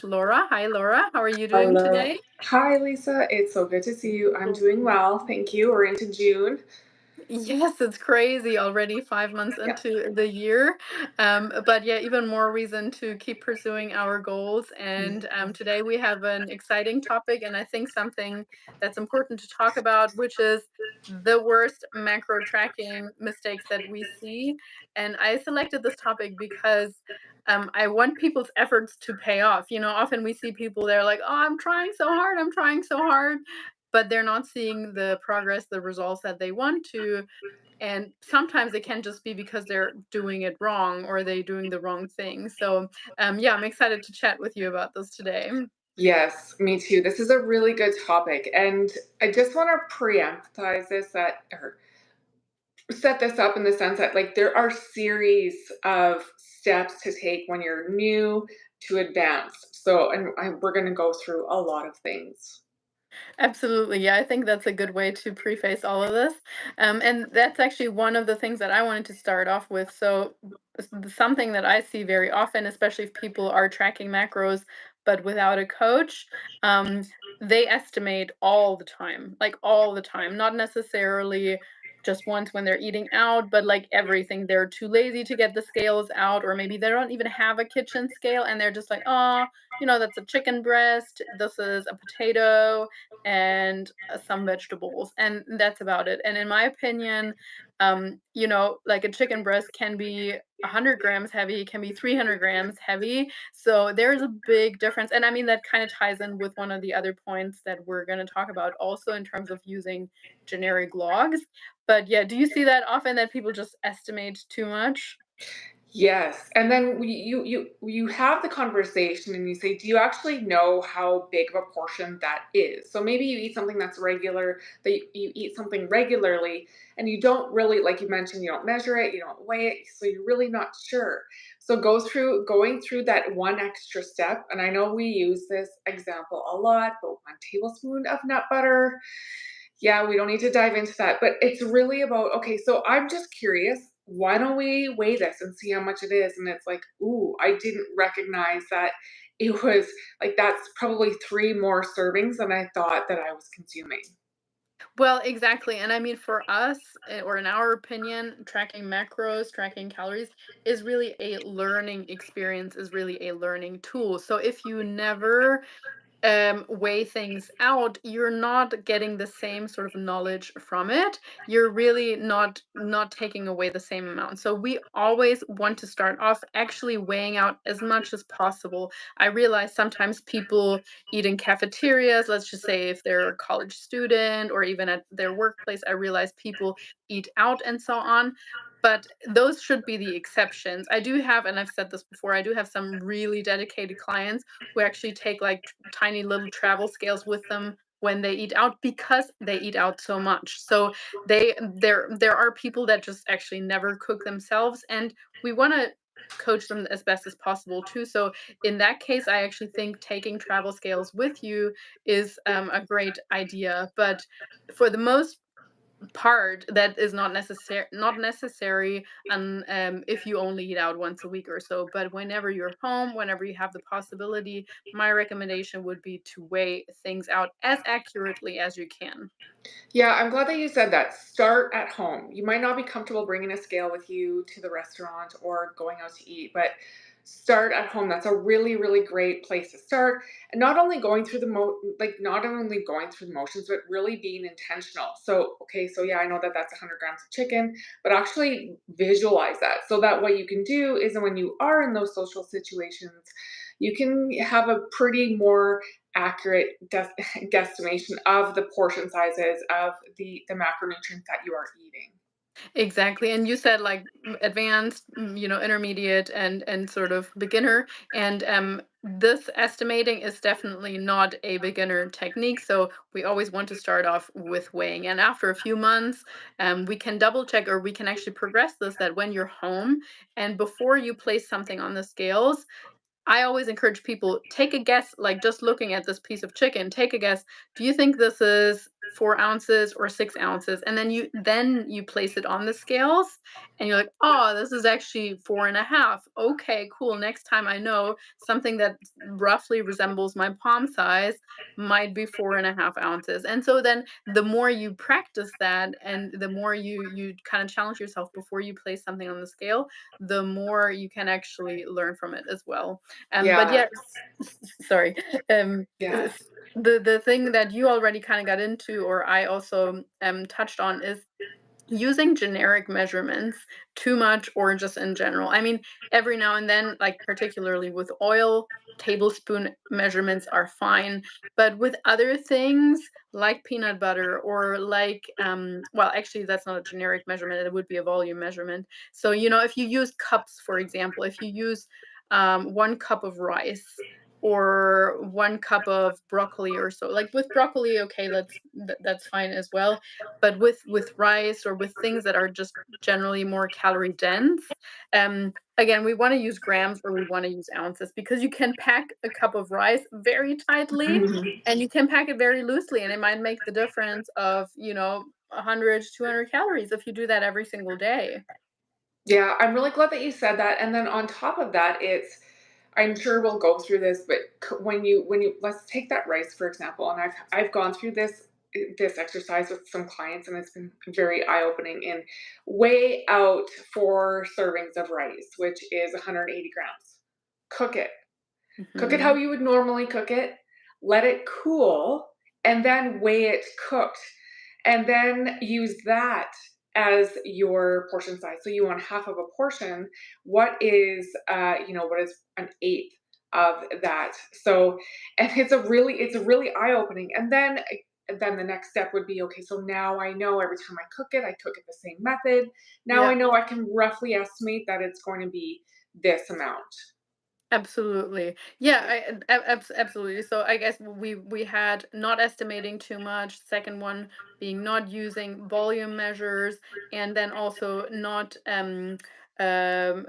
Laura. Hi, Laura. How are you doing Hello. today? Hi, Lisa. It's so good to see you. I'm doing well. Thank you. We're into June. Yes, it's crazy already 5 months Yeah. into the year. But yeah, even more reason to keep pursuing our goals. And today we have an exciting topic, and I think something that's important to talk about, which is the worst macro tracking mistakes that we see. And I selected this topic because I want people's efforts to pay off. Often we see people, they're like, oh, I'm trying so hard, but they're not seeing the progress, the results that they want to. And sometimes it can just be because they're doing it wrong or they doing the wrong thing. So, yeah, I'm excited to chat with you about this today. Yes, me too. This is a really good topic. And I just want to pre-emphasize this that or set this up in the sense that there are series of steps to take when you're new to advanced. So we're going to go through a lot of things. Absolutely. Yeah, I think that's a good way to preface all of this. And that's actually one of the things that I wanted to start off with. So, something that I see very often, especially if people are tracking macros but without a coach, um, they estimate all the time, like all the time, not necessarily just once when they're eating out, but like everything. They're too lazy to get the scales out, or maybe they don't even have a kitchen scale and they're just like, oh, that's a chicken breast, this is a potato and some vegetables, and that's about it. And in my opinion, like a chicken breast can be 100 grams heavy, can be 300 grams heavy. So there's a big difference. And I mean, that kind of ties in with one of the other points that we're going to talk about also in terms of using generic logs. But yeah, do you see that often that people just estimate too much? Yes, and then you have the conversation and you say, "Do you actually know how big of a portion that is?" So maybe you eat something that's regular, that you eat something regularly, and you don't really, like you mentioned, you don't measure it, you don't weigh it, so you're really not sure. So going through that one extra step, and I know we use this example a lot, but 1 tablespoon of nut butter, yeah, we don't need to dive into that, but it's really about, okay, so I'm just curious, why don't we weigh this and see how much it is? And it's like, ooh, I didn't recognize that it was like that's probably 3 more servings than I thought that I was consuming. Well, exactly. And I mean, for us, or in our opinion, tracking macros, tracking calories is really a learning experience, is really a learning tool. So if you never weigh things out, you're not getting the same sort of knowledge from it. You're really not taking away the same amount. So we always want to start off actually weighing out as much as possible. I realize sometimes people eat in cafeterias, let's just say if they're a college student or even at their workplace, I realize people eat out and so on. But those should be the exceptions. I do have, and I've said this before, I do have some really dedicated clients who actually take like tiny little travel scales with them when they eat out because they eat out so much. So there are people that just actually never cook themselves, and we want to coach them as best as possible too. So in that case, I actually think taking travel scales with you is a great idea. But for the most part, that is not necessary, and if you only eat out once a week or so. But whenever you're home, whenever you have the possibility, my recommendation would be to weigh things out as accurately as you can. Yeah, I'm glad that you said that. Start at home. You might not be comfortable bringing a scale with you to the restaurant or going out to eat, but start at home. That's a really, really great place to start. And not only going through not only going through the motions, but really being intentional. So, okay, so yeah, I know that that's 100 grams of chicken, but actually visualize that. So that what you can do is when you are in those social situations, you can have a pretty more accurate guesstimation of the portion sizes of the macronutrients that you are eating. Exactly. And you said like advanced, intermediate and sort of beginner. And this estimating is definitely not a beginner technique. So we always want to start off with weighing. And after a few months, we can double check, or we can actually progress this, that when you're home and before you place something on the scales, I always encourage people, take a guess, like just looking at this piece of chicken, take a guess. Do you think this is 4 ounces or 6 ounces, and then you place it on the scales, and you're like, oh, this is actually 4.5. Okay, cool. Next time I know something that roughly resembles my palm size might be 4.5 ounces. And so then the more you practice that and the more you kind of challenge yourself before you place something on the scale, the more you can actually learn from it as well. But Yeah, yeah, sorry. Um, yeah. s- the thing that you already kind of got into, or I also touched on, is using generic measurements too much or just in general. I mean, every now and then, like particularly with oil, tablespoon measurements are fine. But with other things like peanut butter or like, well, actually, that's not a generic measurement, it would be a volume measurement. So, if you use cups, for example, if you use 1 cup of rice, or 1 cup of broccoli or so. Like with broccoli, okay, that's fine as well, but with rice or with things that are just generally more calorie dense, again, we want to use grams or we want to use ounces, because you can pack a cup of rice very tightly Mhm. and you can pack it very loosely, and it might make the difference of 100 to 200 calories if you do that every single day. Yeah, I'm really glad that you said that, and then on top of that, I'm sure we'll go through this, but when you let's take that rice, for example, and I've gone through this exercise with some clients, and it's been very eye-opening, and weigh out 4 servings of rice, which is 180 grams. Cook it. Cook it how Hmm. you would normally cook it, let it cool, and then weigh it cooked. And then use that as your portion size. So you want half of a portion. What is an eighth of that? So, and it's a really eye opening. And then the next step would be, okay, so now I know every time I cook it the same method. Now I Yeah. know I can roughly estimate that it's going to be this amount. Absolutely. Yeah, absolutely. So I guess we had not estimating too much. Second one being not using volume measures, and then also not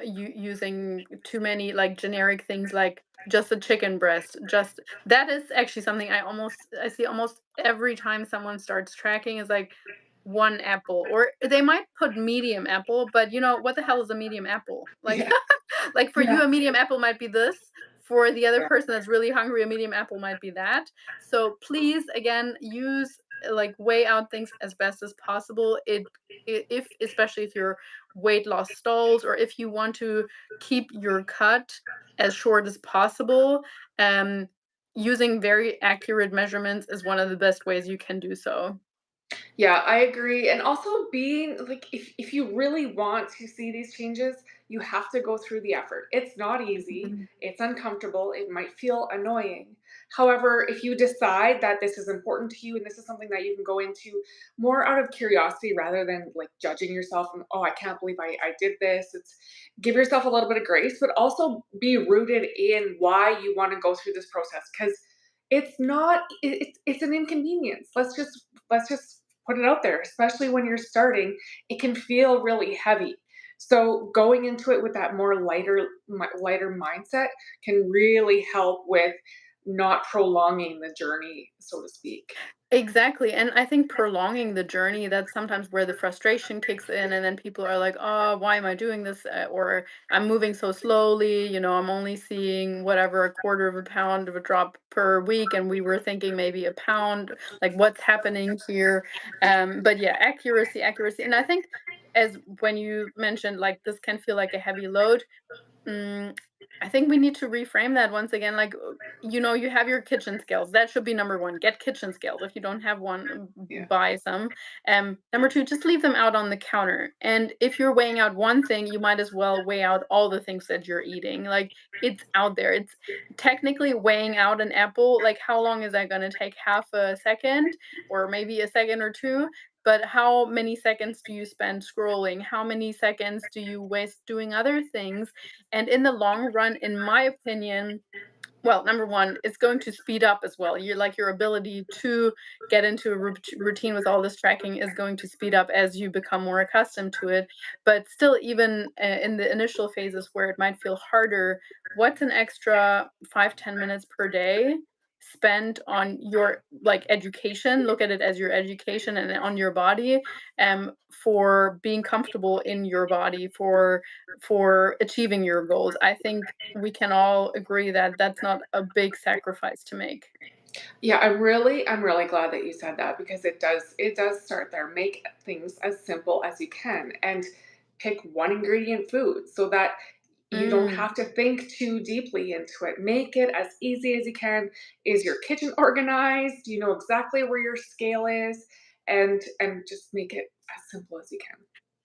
using too many like generic things like just a chicken breast. Just that is actually something I see almost every time someone starts tracking, is like 1 apple, or they might put medium apple, but what the hell is a medium apple? Like Yeah. like for you, Yeah. a medium apple might be this. For the other person that's really hungry, a medium apple might be that. So please, again, use like weigh out things as best as possible. If especially if your weight loss stalls, or if you want to keep your cut as short as possible, um, using very accurate measurements is one of the best ways you can do so. Yeah, I agree. And also being like if you really want to see these changes, you have to go through the effort. It's not easy, Mhm. it's uncomfortable, it might feel annoying. However, if you decide that this is important to you and this is something that you can go into more out of curiosity rather than like judging yourself and oh, I can't believe I did this. It's give yourself a little bit of grace, but also be rooted in why you want to go through this process because it's not it's an inconvenience. Let's just put it out there, especially when you're starting, it can feel really heavy. So going into it with that more lighter mindset can really help with not prolonging the journey, so to speak. Exactly, and I think prolonging the journey, that's sometimes where the frustration kicks in, and then people are like, "Oh, why am I doing this?" Or "I'm moving so slowly, I'm only seeing whatever a quarter of a pound of a drop per week, and we were thinking maybe a pound. Like, what's happening here?" But yeah, accuracy, accuracy, and I think as when you mentioned, like this can feel like a heavy load. Mm, I think we need to reframe that once again. Like, you have your kitchen scales. That should be number one. Get kitchen scales. If you don't have one, Yeah. buy some. Number two, just leave them out on the counter. And if you're weighing out one thing, you might as well weigh out all the things that you're eating. Like, it's out there. It's technically weighing out an apple. Like, how long is that going to take? Half a second, or maybe a second or two? But how many seconds do you spend scrolling? How many seconds do you waste doing other things? And in the long run, in my opinion, well, number one, it's going to speed up as well. Your ability to get into a routine with all this tracking is going to speed up as you become more accustomed to it. But still, even in the initial phases where it might feel harder, what's an extra 5, 10 minutes per day? spent on your like education, look at it as your education and on your body, for being comfortable in your body, for achieving your goals. I think we can all agree that that's not a big sacrifice to make. Yeah, I'm really glad that you said that because it does start there. Make things as simple as you can and pick one ingredient food so that you don't Mm. have to think too deeply into it. Make it as easy as you can. Is your kitchen organized? Do you know exactly where your scale is? And just make it as simple as you can.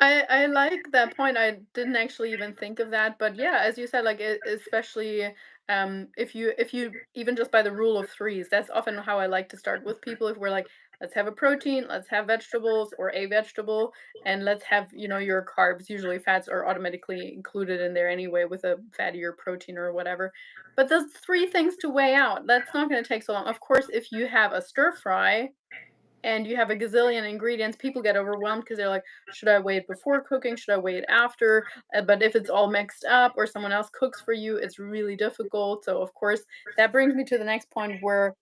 I like that point. I didn't actually even think of that, but yeah, as you said, like especially if you even just by the rule of threes, that's often how I like to start with people. If we're like, let's have a protein, let's have vegetables or a vegetable, and let's have your carbs. Usually, fats are automatically included in there anyway with a fatty or protein or whatever. But those three things to weigh out, that's not going to take so long. Of course, if you have a stir fry and you have a gazillion ingredients, people get overwhelmed because they're like, should I weigh it before cooking? Should I weigh it after? But if it's all mixed up or someone else cooks for you, it's really difficult. So, of course, that brings me to the next point where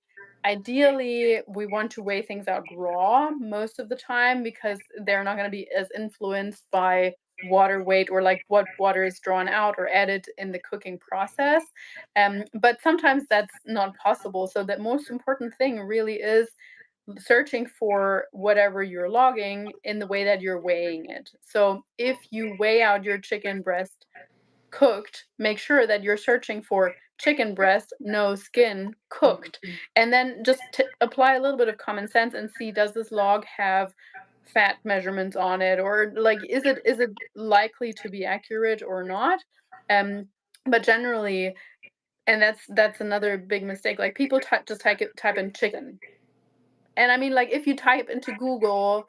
ideally we want to weigh things out raw most of the time because they're not going to be as influenced by water weight or like what water is drawn out or added in the cooking process. But sometimes that's not possible. So, the most important thing really is searching for whatever you're logging in the way that you're weighing it. So if you weigh out your chicken breast cooked, make sure that you're searching for chicken breast, no skin, cooked. Mhm. And then just apply a little bit of common sense and see, does this log have fat measurements on it, or like is it likely to be accurate or not? Um but generally, and that's another big mistake, like people just type in chicken, and I mean, like, if you type into Google,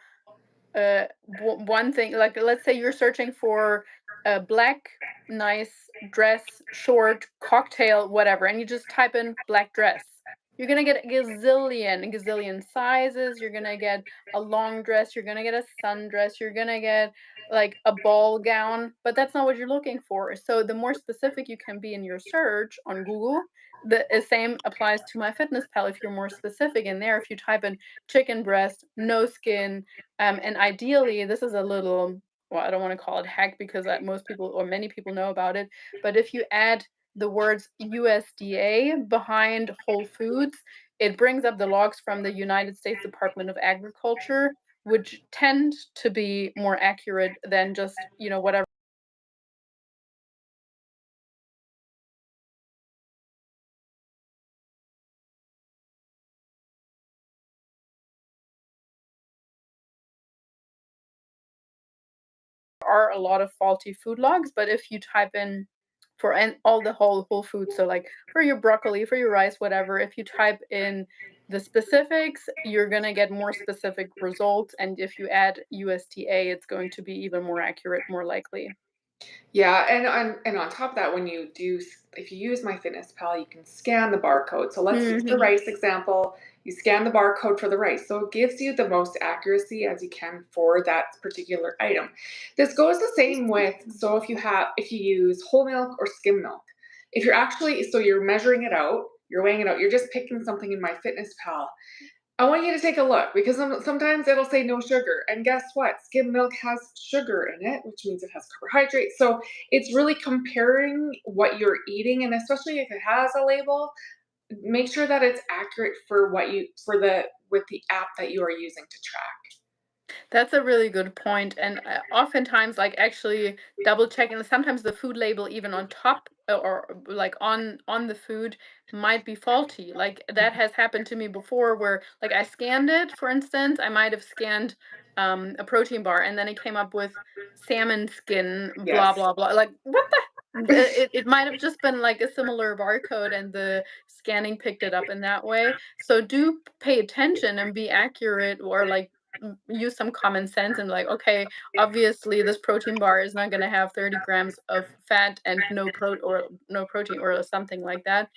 one thing, like, let's say you're searching for a black, nice dress, short, cocktail, whatever, and you just type in black dress. You're gonna get a gazillion sizes. You're gonna get a long dress. You're gonna get a sundress. You're gonna get like a ball gown, but that's not what you're looking for. So the more specific you can be in your search on Google, the same applies to MyFitnessPal. If you're more specific in there, if you type in chicken breast, no skin, and ideally, this is a little, well, I don't want to call it hack because most people or many people know about it. But if you add the words USDA behind Whole Foods, it brings up the logs from the United States Department of Agriculture, which tend to be more accurate than just, whatever are a lot of faulty food logs. But if you type in for all the whole foods, so like for your broccoli, for your rice, whatever, if you type in the specifics, you're gonna get more specific results. And if you add USDA, it's going to be even more accurate, more likely. Yeah, and on top of that, when you do, if you use MyFitnessPal, you can scan the barcode. So let's use the Hmm. rice example. You scan the barcode for the rice, so it gives you the most accuracy as you can for that particular item. This goes the same with, so if you use whole milk or skim milk, if you're actually, so you're measuring it out, you're weighing it out, you're just picking something in MyFitnessPal. I want you to take a look because sometimes it'll say no sugar. And guess what? Skim milk has sugar in it, which means it has carbohydrates. So it's really comparing what you're eating. And especially if it has a label, make sure that it's accurate for with the app that you are using to track. That's a really good point, and oftentimes, like actually double checking. Sometimes the food label, even on top or like on the food, might be faulty. Like that has happened to me before, where like I scanned it, for instance, I might have scanned a protein bar, and then it came up with salmon skin, blah Yes. blah blah. Like what the? It might have just been like a similar barcode, and the scanning picked it up in that way. So do pay attention and be accurate, or like use some common sense and like, okay, obviously this protein bar is not going to have 30 grams of fat and no protein or something like that.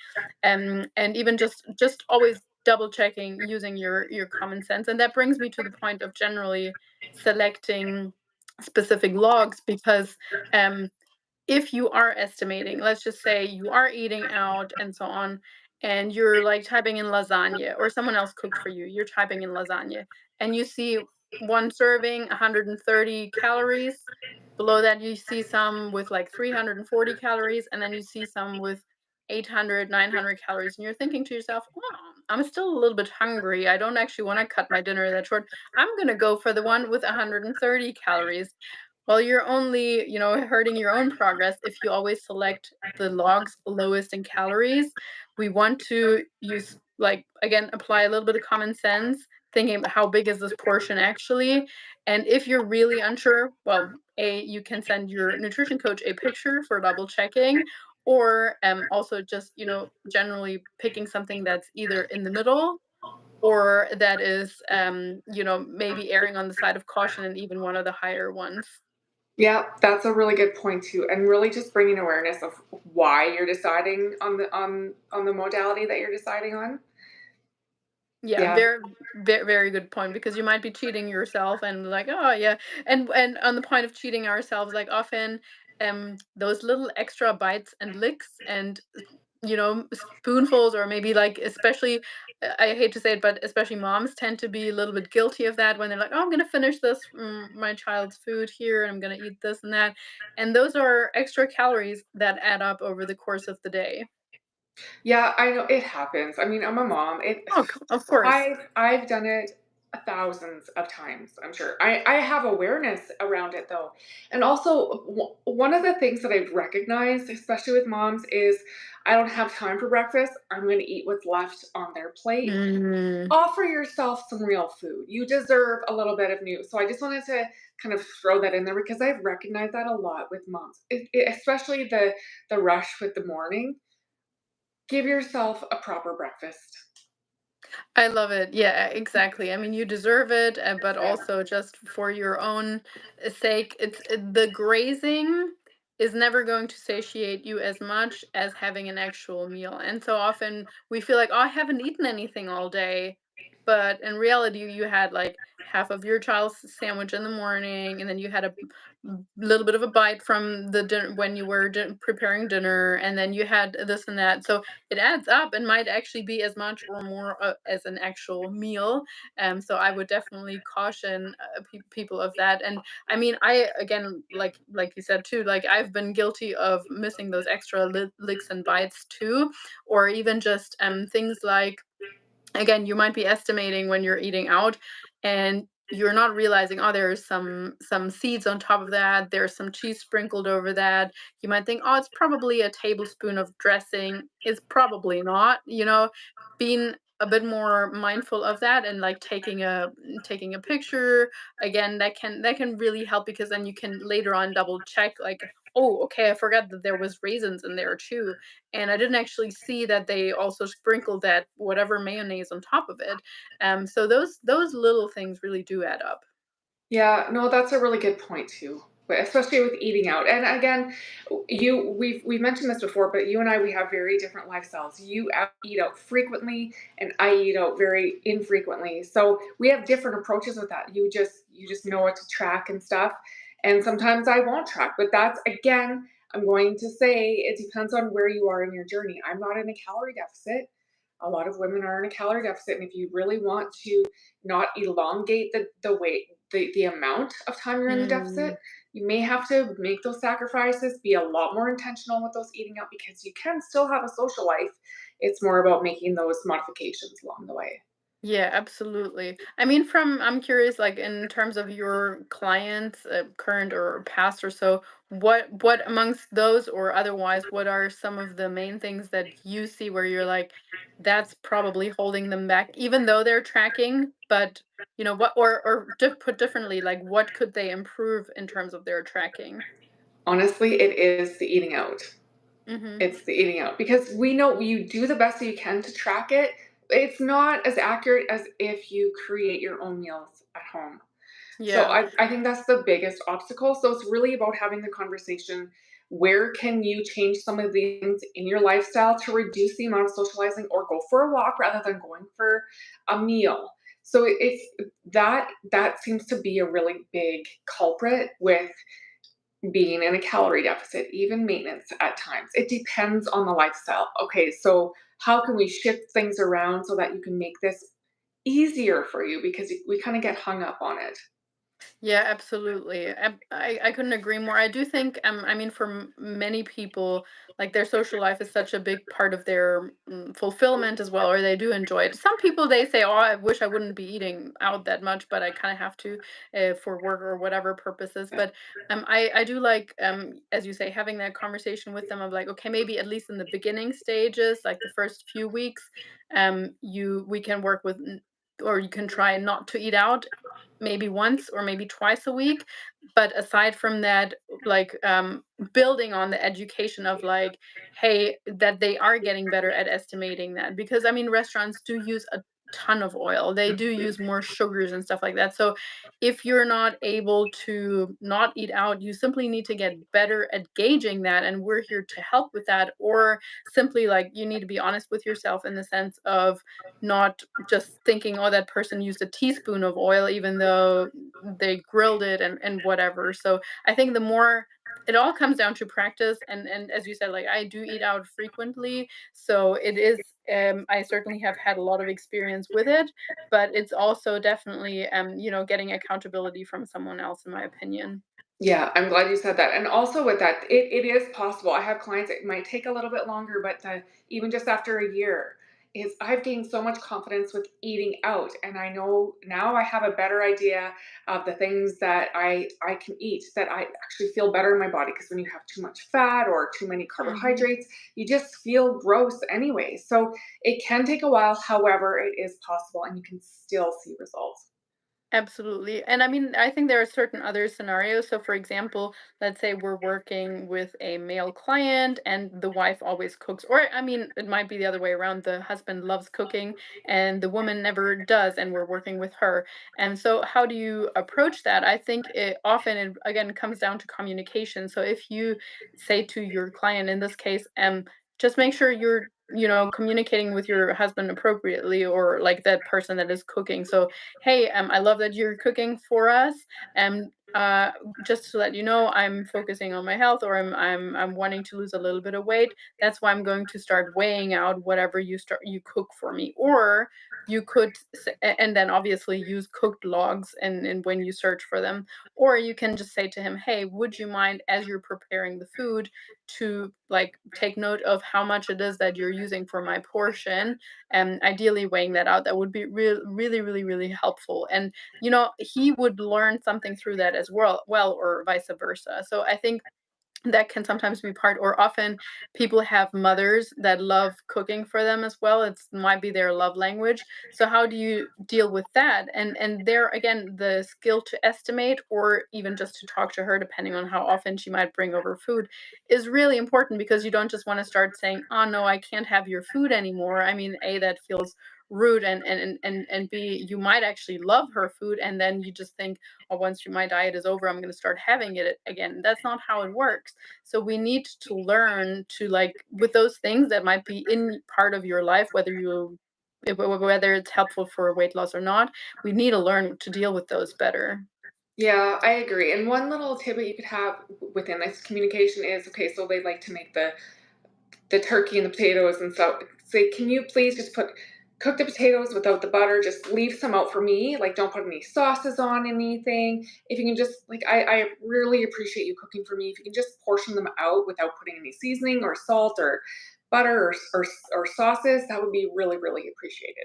And even just always double checking using your common sense. And that brings me to the point of generally selecting specific logs because um if you are estimating, let's just say you are eating out and so on, and you're like typing in lasagna, or someone else cooked for you, you're typing in lasagna, and you see one serving 130 calories. Below that, you see some with like 340 calories, and then you see some with 800, 900 calories. And you're thinking to yourself, oh, I'm still a little bit hungry. I don't actually want to cut my dinner that short. I'm going to go for the one with 130 calories. Well, you're only, hurting your own progress if you always select the log's lowest in calories. We want to use, like, again, apply a little bit of common sense, thinking about how big is this portion actually. And if you're really unsure, well, you can send your nutrition coach a picture for double checking, or also just, generally picking something that's either in the middle or that is, maybe erring on the side of caution and even one of the higher ones. Yeah, that's a really good point too, and really just bringing awareness of why you're deciding on the modality that you're deciding on. Yeah, Yeah. very, very, very good point, because you might be cheating yourself and like, oh yeah, and on the point of cheating ourselves, like often, those little extra bites and licks and spoonfuls, or maybe like, especially, I hate to say it, but especially moms tend to be a little bit guilty of that when they're like, oh, I'm gonna finish this, my child's food here, and I'm gonna eat this and that, and those are extra calories that add up over the course of the day. Yeah, I know it happens. I mean, I'm a mom. Oh, of course. I've done it thousands of times, I'm sure. I have awareness around it though. And also one of the things that I've recognized, especially with moms, is I don't have time for breakfast. I'm going to eat what's left on their plate. Mm. Offer yourself some real food. You deserve a little bit of new. So I just wanted to kind of throw that in there because I've recognized that a lot with moms, especially the rush with the morning. Give yourself a proper breakfast. I love it. Yeah, exactly. I mean, you deserve it, but also just for your own sake, the grazing is never going to satiate you as much as having an actual meal. And so often we feel like, oh, I haven't eaten anything all day. But in reality, you had like half of your child's sandwich in the morning, and then you had a little bit of a bite from the dinner when you were preparing dinner, and then you had this and that. So it adds up and might actually be as much or more, as an actual meal. So I would definitely caution, people of that. And I mean, I, again, like you said too, like I've been guilty of missing those extra licks and bites too, or even just things like, again, you might be estimating when you're eating out, and you're not realizing, oh, there's some seeds on top of that, there's some cheese sprinkled over that. You might think, oh, it's probably a tablespoon of dressing. It's probably not. Being a bit more mindful of that, and like taking a picture, again, that can really help, because then you can later on double check, like, oh, okay, I forgot that there was raisins in there too, and I didn't actually see that they also sprinkled that whatever mayonnaise on top of it. So those little things really do add up. Yeah, no, that's a really good point too, but especially with eating out. And again, we've mentioned this before, but you and I we have very different lifestyles. Eat out frequently, and I eat out very infrequently. So we have different approaches with that. You just know what to track and stuff. And sometimes I won't track, but that's again, I'm going to say it depends on where you are in your journey. I'm not in a calorie deficit. A lot of women are in a calorie deficit, and if you really want to not elongate the weight the amount of time you're in the Mm. deficit, you may have to make those sacrifices, be a lot more intentional with those eating out because you can still have a social life. It's more about making those modifications along the way. Yeah, absolutely. I mean, I'm curious, like in terms of your clients, current or past or so, what amongst those or otherwise, what are some of the main things that you see where you're like, that's probably holding them back, even though they're tracking, but what, or put differently, like what could they improve in terms of their tracking? Honestly, it is the eating out. Mm-hmm. It's the eating out because we know you do the best that you can to track it. It's not as accurate as if you create your own meals at home. So Yeah. I think that's the biggest obstacle. So it's really about having the conversation. Where can you change some of the things in your lifestyle to reduce the amount of socializing or go for a walk rather than going for a meal? So it's that seems to be a really big culprit with being in a calorie deficit, even maintenance at times. It depends on the lifestyle. Okay, so how can we shift things around so that you can make this easier for you because we kind of get hung up on it. Yeah, absolutely. I couldn't agree more. I do think, I mean, for many people, like their social life is such a big part of their fulfillment as well, or they do enjoy it. Some people they say, "Oh, I wish I wouldn't be eating out that much, but I kind of have to for work or whatever purposes." But I do like, as you say, having that conversation with them of like, okay, maybe at least in the beginning stages, like the first few weeks, you we can work with. Or you can try not to eat out maybe once or maybe twice a week. But aside from that, like building on the education of like, hey, that they are getting better at estimating that. Because I mean, restaurants do use a ton of oil, they do use more sugars and stuff like that. So if you're not able to not eat out, you simply need to get better at gauging that. And we're here to help with that. Or simply like you need to be honest with yourself in the sense of not just thinking, "Oh, that person used a teaspoon of oil," even though they grilled it and whatever. So I think the more it all comes down to practice, and as you said, like I do eat out frequently, so it is. I certainly have had a lot of experience with it, but it's also definitely getting accountability from someone else, in my opinion. Yeah, I'm glad you said that. And also with that, it is possible. I have clients, it might take a little bit longer, but even just after a year, is I've gained so much confidence with eating out. And I know now I have a better idea of the things that I can eat that I actually feel better in my body. Because when you have too much fat or too many Mhm. carbohydrates, you just feel gross anyway. So it can take a while. However, it is possible and you can still see results. Absolutely. And I mean, I think there are certain other scenarios. So, for example, let's say we're working with a male client and the wife always cooks, or I mean, it might be the other way around. The husband loves cooking and the woman never does, and we're working with her. And so, how do you approach that? I think it often, it again comes down to communication. So, if you say to your client in this case, just make sure you're communicating with your husband appropriately, or like that person that is cooking. So hey, I love that you're cooking for us. And just to let you know, I'm focusing on my health, or I'm wanting to lose a little bit of weight. That's why I'm going to start weighing out whatever you cook for me. Or you could, and then obviously use cooked logs and when you search for them. Or you can just say to him, hey, would you mind as you're preparing the food to like take note of how much it is that you're using for my portion, and ideally weighing that out. That would be really, really, really helpful. And he would learn something through that as well, or vice versa. So I think that can sometimes be part, or often people have mothers that love cooking for them as well. It's might be their love language. So how do you deal with that? And there again, the skill to estimate, or even just to talk to her, depending on how often she might bring over food, is really important, because you don't just want to start saying, "Oh no, I can't have your food anymore." I mean, A, that feels rude, and B, you might actually love her food, and then you just think, "Oh, once my diet is over, I'm going to start having it again." That's not how it works. So we need to learn to, like, with those things that might be in part of your life, whether it's helpful for weight loss or not, we need to learn to deal with those better. Yeah, I agree. And one little tidbit you could have within this communication is okay, so they like to make the turkey and the potatoes and so say, can you please just cook the potatoes without the butter, just leave some out for me, like don't put any sauces on anything. If you can just like I really appreciate you cooking for me. If you can just portion them out without putting any seasoning or salt or butter or sauces, that would be really, really appreciated.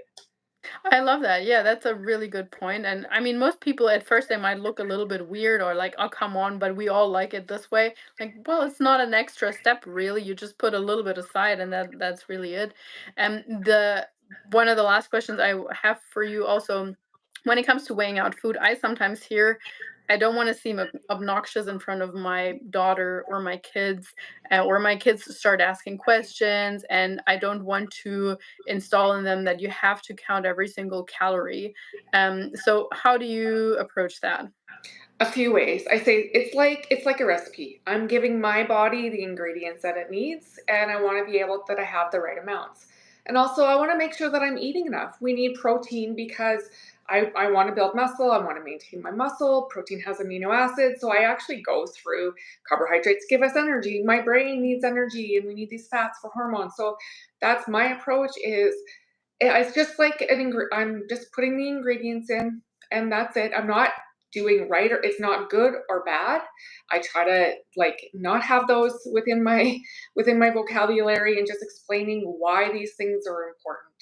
I love that. Yeah, that's a really good point. And I mean, most people at first they might look a little bit weird or like, oh, come on, but we all like it this way. Like, well, it's not an extra step really. You just put a little bit aside, and that's really it. And the one of the last questions have for you also, when it comes to weighing out food, I sometimes hear, I don't want to seem obnoxious in front of my daughter or my kids, or my kids start asking questions, and I don't want to install in them that you have to count every single calorie. So how do you approach that? A few ways. I say it's like a recipe. I'm giving my body the ingredients that it needs, and I want to be able that I have the right amounts. And also, I want to make sure that I'm eating enough. We need protein because I want to build muscle, I want to maintain my muscle. Protein has amino acids. So I actually go through carbohydrates give us energy. My brain needs energy and we need these fats for hormones. So that's my approach is it's just like I'm just putting the ingredients in and that's it. I'm not doing right or it's not good or bad. I try to like not have those within my vocabulary and just explaining why these things are important.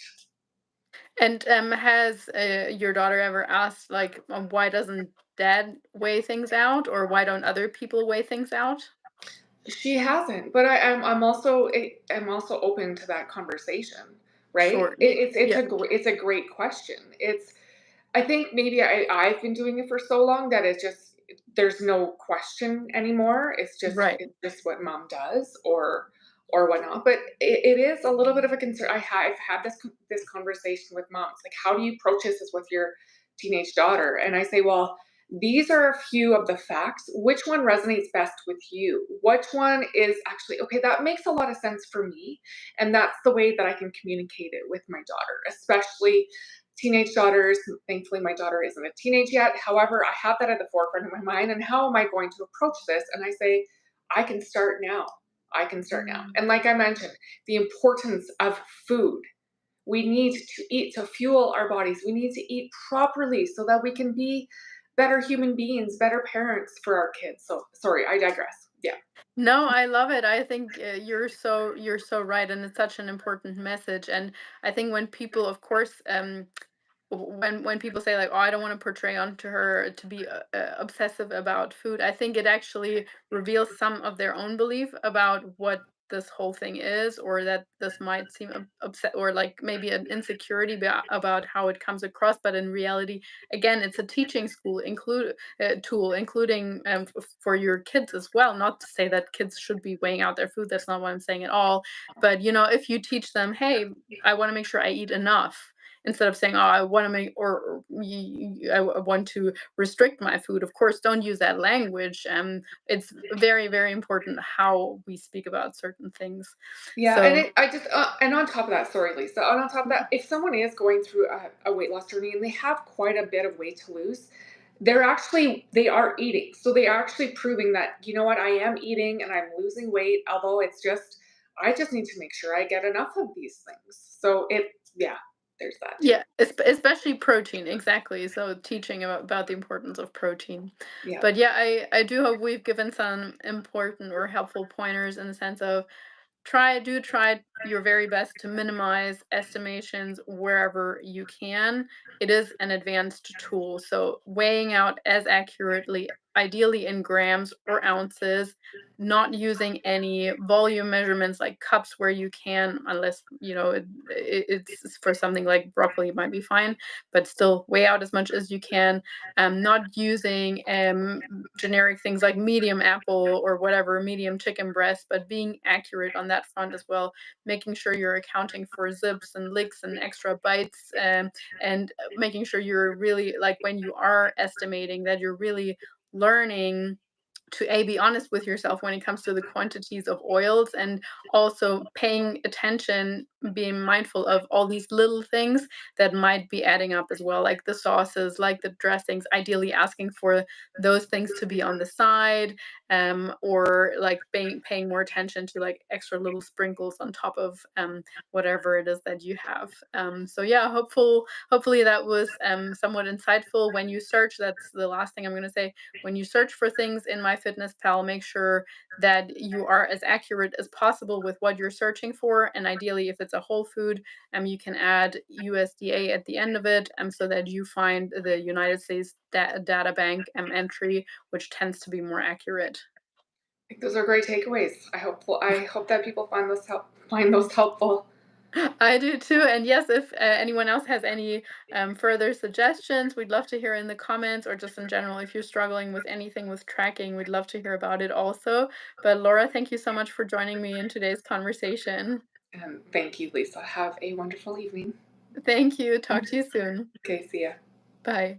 And has your daughter ever asked, like, why doesn't dad weigh things out, or why don't other people weigh things out? She hasn't, but I'm also open to that conversation, right? Sure. Yeah. It's a great question. I think maybe I've been doing it for so long that it's just there's no question anymore. Right. It's just what mom does or whatnot. But it is a little bit of a concern. I've had this conversation with moms, like how do you approach this with your teenage daughter? And I say, well, these are a few of the facts. Which one resonates best with you? Which one is actually okay? That makes a lot of sense for me, and that's the way that I can communicate it with my daughter, especially teenage daughters. Thankfully, my daughter isn't a teenage yet. However, I have that at the forefront of my mind. And how am I going to approach this? And I say, I can start now. I can start now. Mm. And like I mentioned, the importance of food. We need to eat to fuel our bodies. We need to eat properly so that we can be better human beings, better parents for our kids. So, sorry, I digress. Yeah. No, I love it. I think you're so right, and it's such an important message. And I think when people, of course, when people say like, "Oh, I don't want to portray onto her to be obsessive about food," I think it actually reveals some of their own belief about what this whole thing is, or that this might seem upset, or like maybe an insecurity about how it comes across. But in reality, again, it's a teaching school tool, including for your kids as well. Not to say that kids should be weighing out their food. That's not what I'm saying at all. But if you teach them, hey, I want to make sure I eat enough, instead of saying, "Oh, I want to make," I want to restrict my food. Of course, don't use that language. It's very, very important how we speak about certain things. Yeah, and So, and on top of that, sorry, Lisa, and on top of that, if someone is going through a weight loss journey and they have quite a bit of weight to lose, they are eating. So they are actually proving that, you know what, I am eating and I'm losing weight, although I just need to make sure I get enough of these things. So yeah, there's that too. yeah, especially protein, exactly. So teaching about the importance of protein. Yeah. But yeah, I do hope we've given some important or helpful pointers in the sense of try your very best to minimize estimations wherever you can. It is an advanced tool, so weighing out as accurately, ideally in grams or ounces, not using any volume measurements like cups where you can, unless it's for something like broccoli, it might be fine, but still weigh out as much as you can. Not using generic things like medium apple or whatever, medium chicken breast, but being accurate on that front as well, making sure you're accounting for zips and licks and extra bites, and making sure you're really, like, when you are estimating, that you're really learning to be honest with yourself when it comes to the quantities of oils, and also paying attention, being mindful of all these little things that might be adding up as well, like the sauces, like the dressings, ideally asking for those things to be on the side, or like paying more attention to like extra little sprinkles on top of whatever it is that you have. So yeah, hopefully that was somewhat insightful. When you search, that's the last thing I'm going to say, when you search for things in MyFitnessPal, make sure that you are as accurate as possible with what you're searching for. And ideally, if it's a whole food, you can add USDA at the end of it, so that you find the United States data bank entry, which tends to be more accurate. I think those are great takeaways. I hope that people find those helpful. I do too. And yes, if anyone else has any further suggestions, we'd love to hear in the comments, or just in general, if you're struggling with anything with tracking, we'd love to hear about it also. But Laura, thank you so much for joining me in today's conversation. And thank you, Lisa. Have a wonderful evening. Thank you. Talk to you soon. Okay, see ya. Bye.